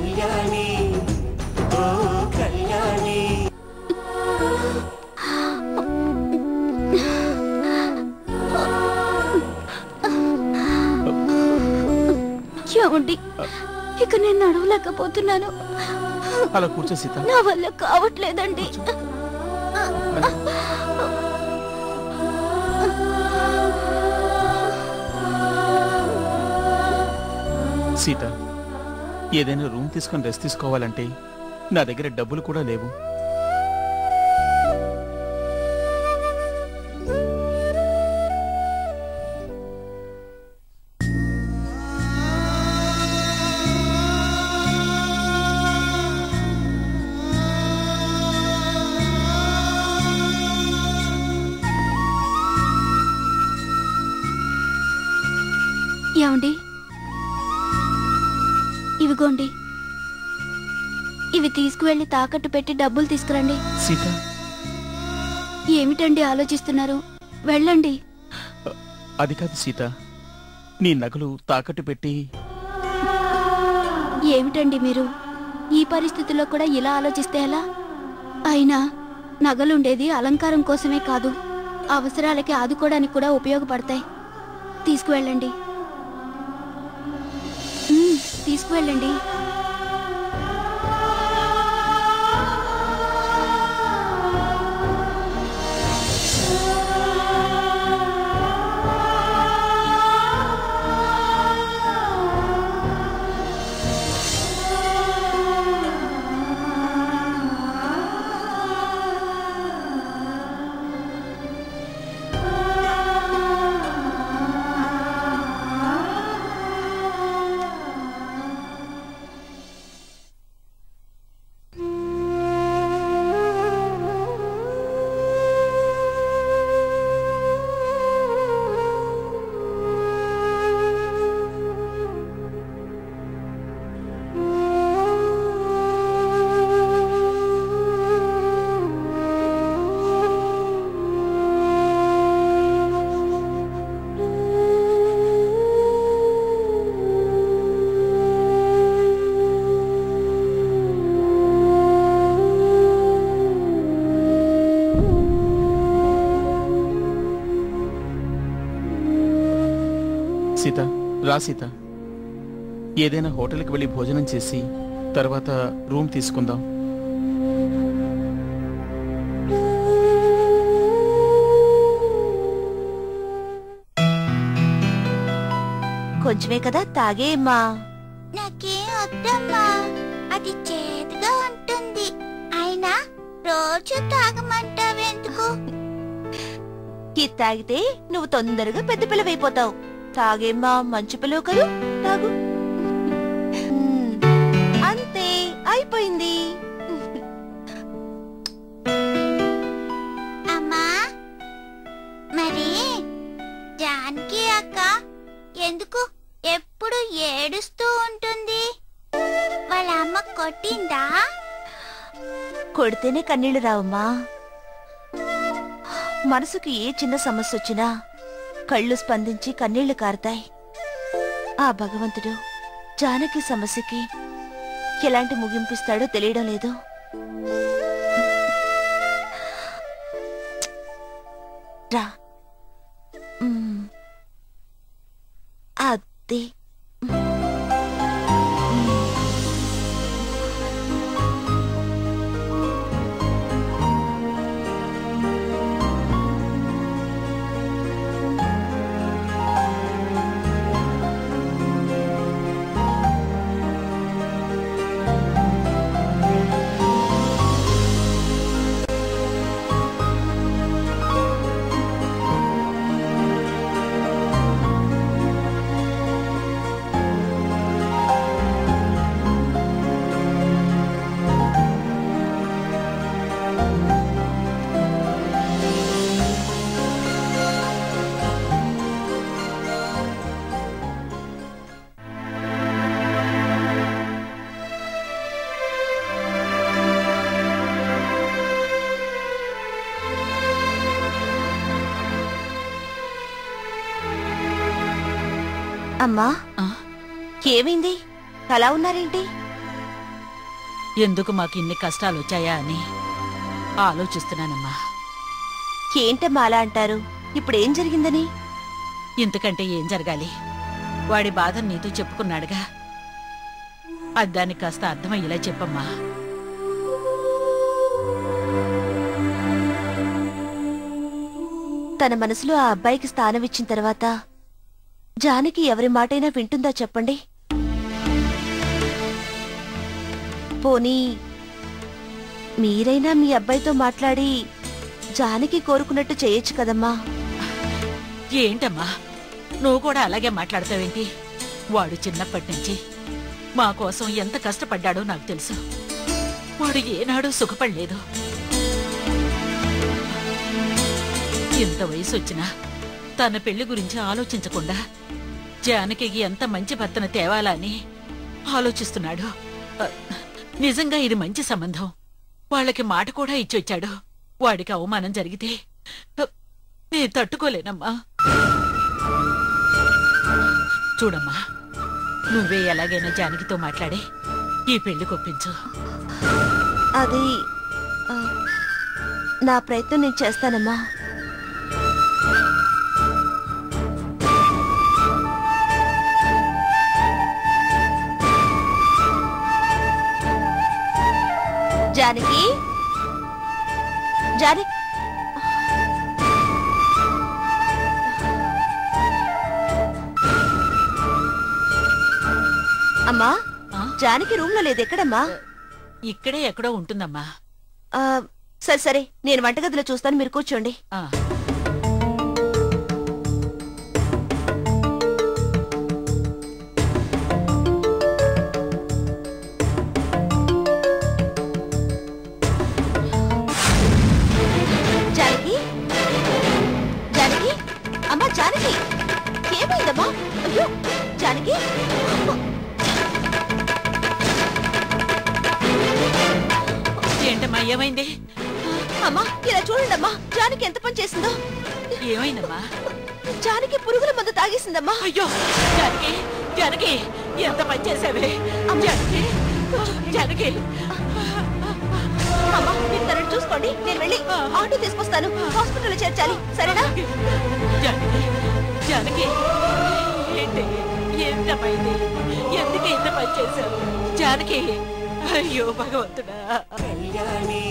కళ్యాణి ఓ కళ్యాణి. ఏమండి, ఇక నేను నడవలేకపోతున్నాను. అలా కూర్చో సీత. నా వల్ల కావట్లేదండి. సీత, ఏదైనా రూమ్ తీసుకొని రెస్ట్ తీసుకోవాలంటే నా దగ్గర డబ్బులు కూడా లేవు. ఏమండి, ఇవిగోండి, ఇవి తీసుకువెళ్ళి తాకట్టు పెట్టి డబ్బులు తీసుకురండి. సీత, ఏమిటండి ఆలోచిస్తున్నారు? వెళ్ళండి. అది కాదు సీత, నీ నగలు తాకట్టు పెట్టి. ఏమిటండి మీరు ఈ పరిస్థితుల్లో కూడా ఇలా ఆలోచిస్తే ఎలా? అయినా నగలుండేది అలంకారం కోసమే కాదు, అవసరాలకి ఆదుకోవడానికి కూడా ఉపయోగపడతాయి. తీసుకువెళ్ళండి, తీసుకువెళ్ళండి. సీత, రా సీత, ఏదైనా హోటల్కి వెళ్ళి భోజనం చేసి తర్వాత రూమ్ తీసుకుందాం. కొంచెమే కదా, తాగేమ్మా. నాకేం వద్దమ్మా, అది చేదుగా ఉంటుంది. అయినా రోజు తాగమంటావెందుకు? ఇది తాగితే నువ్వు తొందరగా పెద్ద పిల్లవైపోతావు. తాగేమ్మా, మంచి పిల్లవు కదూ, తాగు. అంతే, అయిపోయింది. అమ్మా, మరి జానకి అక్క ఎందుకు ఎప్పుడు ఏడుస్తూ ఉంటుంది? వాళ్ళ అమ్మ కొట్టిందా? కొడితేనే కన్నీళ్లు రావమ్మా. మనసుకు ఏ చిన్న సమస్య వచ్చినా కళ్ళు స్పందించి కన్నీళ్లు కారుతాయి. ఆ భగవంతుడు జానకి సమస్యకి ఎలాంటి ముగింపిస్తాడో తెలియడం లేదు. రా, అదే. అమ్మా, ఏమైంది? అలా ఉన్నారేంటి? ఎందుకు మాకు ఇన్ని కష్టాలు వచ్చాయా అని ఆలోచిస్తున్నానమ్మా. ఏంటమ్మా అలా అంటారు? ఇప్పుడేం జరిగిందని? ఇంతకంటే ఏం జరగాలి? వాడి బాధను నీతో చెప్పుకున్నాడుగా, అది దానికి కాస్త అర్థమయ్యేలా చెప్పమ్మా. తన మనసులో ఆ అబ్బాయికి స్థానం ఇచ్చిన తర్వాత జానకి ఎవరి మాటైనా వింటుందా చెప్పండి? పోనీ మీరైనా మీ అబ్బాయితో మాట్లాడి జానకి కోరుకున్నట్టు చేయొచ్చు కదమ్మా. ఏంటమ్మా నువ్వు కూడా అలాగే మాట్లాడతావేంటి? వాడు చిన్నప్పటి నుంచి మా కోసం ఎంత కష్టపడ్డాడో నాకు తెలుసు. వాడు ఏనాడూ సుఖపడలేదు. ఇంత వయసు వచ్చినా తన పెళ్లి గురించి ఆలోచించకుండా జానకికి ఎంత మంచి భర్తను తేవాలా అని ఆలోచిస్తున్నాడు. నిజంగా ఇది మంచి సంబంధం. వాళ్ళకి మాట కూడా ఇచ్చొచ్చాడు. వాడికి అవమానం జరిగితే నేను తట్టుకోలేనమ్మా. చూడమ్మా, నువ్వే ఎలాగైనా జానకితో మాట్లాడి ఈ పెళ్లి కొప్పించు. అది నా ప్రయత్నం నేను చేస్తానమ్మా. జానకి, జానకి, అమ్మా జానకి రూమ్ లో లేదు. ఎక్కడమ్మా? ఇక్కడే ఎక్కడో ఉంటుందమ్మా. సరే సరే, నేను వంటగదిలో చూస్తాను, మీరు కూర్చోండి. జానకి, జానకి, అమ్మా జానకి, ఏమైందమ్మా? అయ్యో జానకి, ఏంటమ్మా ఏమైంది? అమ్మా ఇలా చూడండి అమ్మా, జానకి ఎంత పని చేసిందో. ఏమైందమ్మా? జానకి పురుగుల మందు తాగేసిందమ్మా. అయ్యో జానకి, జానకి ఎంత పని చేసావే? జానకి, జానకి, అమ్మా మీరు తనని చూసుకోండి, నేను వెళ్ళి ఆటో తీసుకొస్తాను. హాస్పిటల్లో చేర్చాలి, సరేనా? జానకి, జానకి, ఏంటి ఎంతమైంది? ఎందుకు ఇంత పని చేశావు జానకి? అయ్యో భగవంతుడా. కళ్యాణి